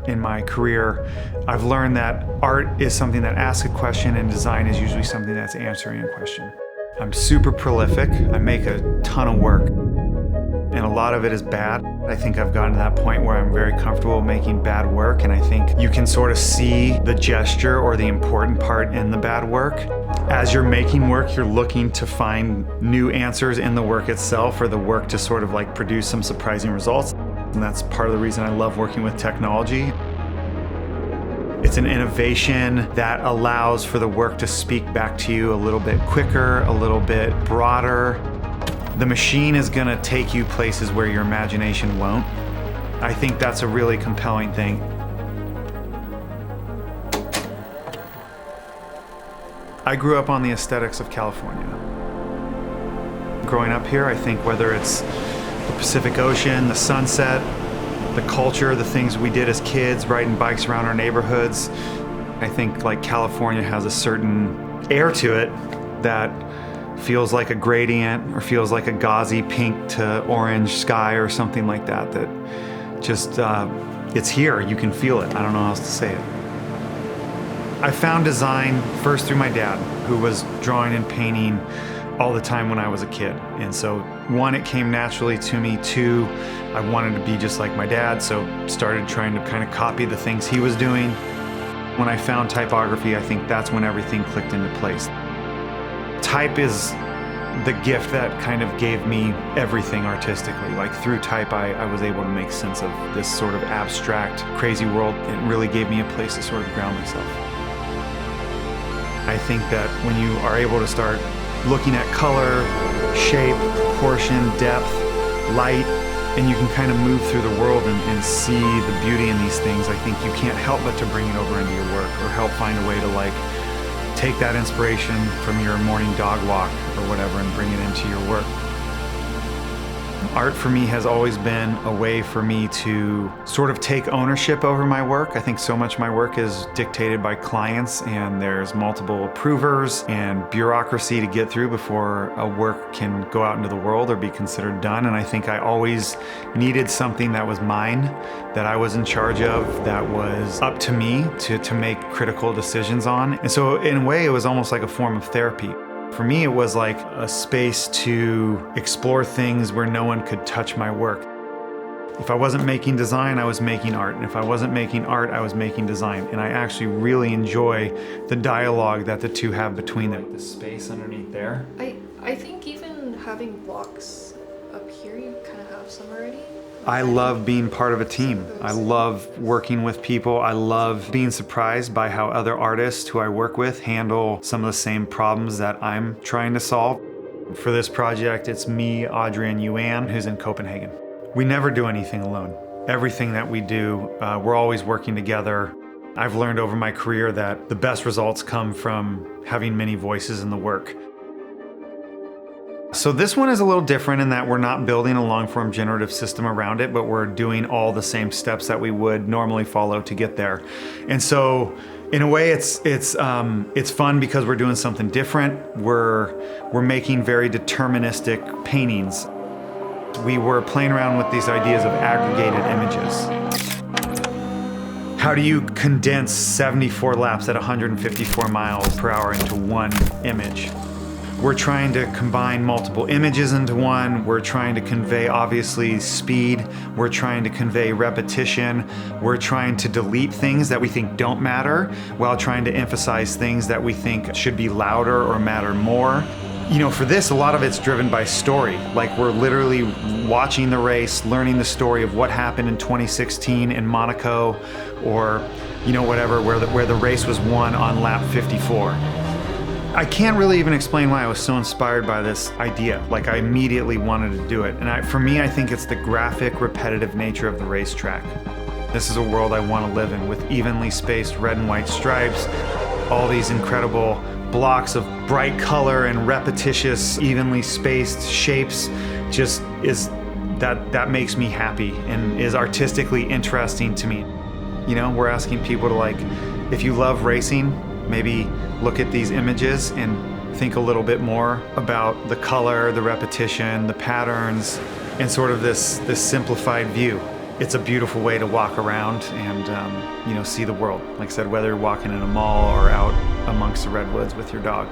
in my career, I've learned that art is something that asks a question and design is usually something that's answering a question. I'm super prolific. I make a ton of work, and a lot of it is bad. I think I've gotten to that point where I'm very comfortable making bad work, and I think you can sort of see the gesture or the important part in the bad work. As you're making work, you're looking to find new answers in the work itself, or the work to sort of like produce some surprising results. And that's part of the reason I love working with technology. It's an innovation that allows for the work to speak back to you a little bit quicker, a little bit broader. The machine is gonna take you places where your imagination won't. I think that's a really compelling thing. I grew up on the aesthetics of California. Growing up here, I think whether it's the Pacific Ocean, the sunset, the culture, the things we did as kids, riding bikes around our neighborhoods, I think like California has a certain air to it that feels like a gradient or feels like a gauzy pink to orange sky or something like that, that just, it's here, you can feel it. I don't know how else to say it. I found design first through my dad, who was drawing and painting all the time when I was a kid. And so one, it came naturally to me. Two, I wanted to be just like my dad, so started trying to kind of copy the things he was doing. When I found typography, I think that's when everything clicked into place. Type is the gift that kind of gave me everything artistically. Like through type, I was able to make sense of this sort of abstract, crazy world. It really gave me a place to sort of ground myself. I think that when you are able to start looking at color, shape, proportion, depth, light, and you can kind of move through the world and see the beauty in these things, I think you can't help but to bring it over into your work, or help find a way to like take that inspiration from your morning dog walk or whatever and bring it into your work. Art for me has always been a way for me to sort of take ownership over my work. I think so much of my work is dictated by clients, and there's multiple approvers and bureaucracy to get through before a work can go out into the world or be considered done. And I think I always needed something that was mine, that I was in charge of, that was up to me to make critical decisions on. And so in a way, it was almost like a form of therapy. For me, it was like a space to explore things where no one could touch my work. If I wasn't making design, I was making art. And if I wasn't making art, I was making design. And I actually really enjoy the dialogue that the two have between them. The space underneath there. I think even having blocks up here, you kind of have some already. I love being part of a team. I love working with people. I love being surprised by how other artists who I work with handle some of the same problems that I'm trying to solve. For this project, it's me, Audrey, and Yuan, who's in Copenhagen. We never do anything alone. Everything that we do, we're always working together. I've learned over my career that the best results come from having many voices in the work. So this one is a little different in that we're not building a long-form generative system around it, but we're doing all the same steps that we would normally follow to get there. And so in a way, it's fun because we're doing something different. We're making very deterministic paintings. We were playing around with these ideas of aggregated images. How do you condense 74 laps at 154 miles per hour into one image? We're trying to combine multiple images into one. We're trying to convey, obviously, speed. We're trying to convey repetition. We're trying to delete things that we think don't matter while trying to emphasize things that we think should be louder or matter more. You know, for this, a lot of it's driven by story. Like we're literally watching the race, learning the story of what happened in 2016 in Monaco, or, you know, whatever, where the race was won on lap 54. I can't really even explain why I was so inspired by this idea. Like I immediately wanted to do it. And for me, I think it's the graphic, repetitive nature of the racetrack. This is a world I want to live in, with evenly spaced red and white stripes, all these incredible blocks of bright color and repetitious, evenly spaced shapes. Just is that makes me happy and is artistically interesting to me. You know, we're asking people to, like, if you love racing, maybe look at these images and think a little bit more about the color, the repetition, the patterns, and sort of this simplified view. it's a beautiful way to walk around and, see the world. Like I said, whether you're walking in a mall or out amongst the redwoods with your dog.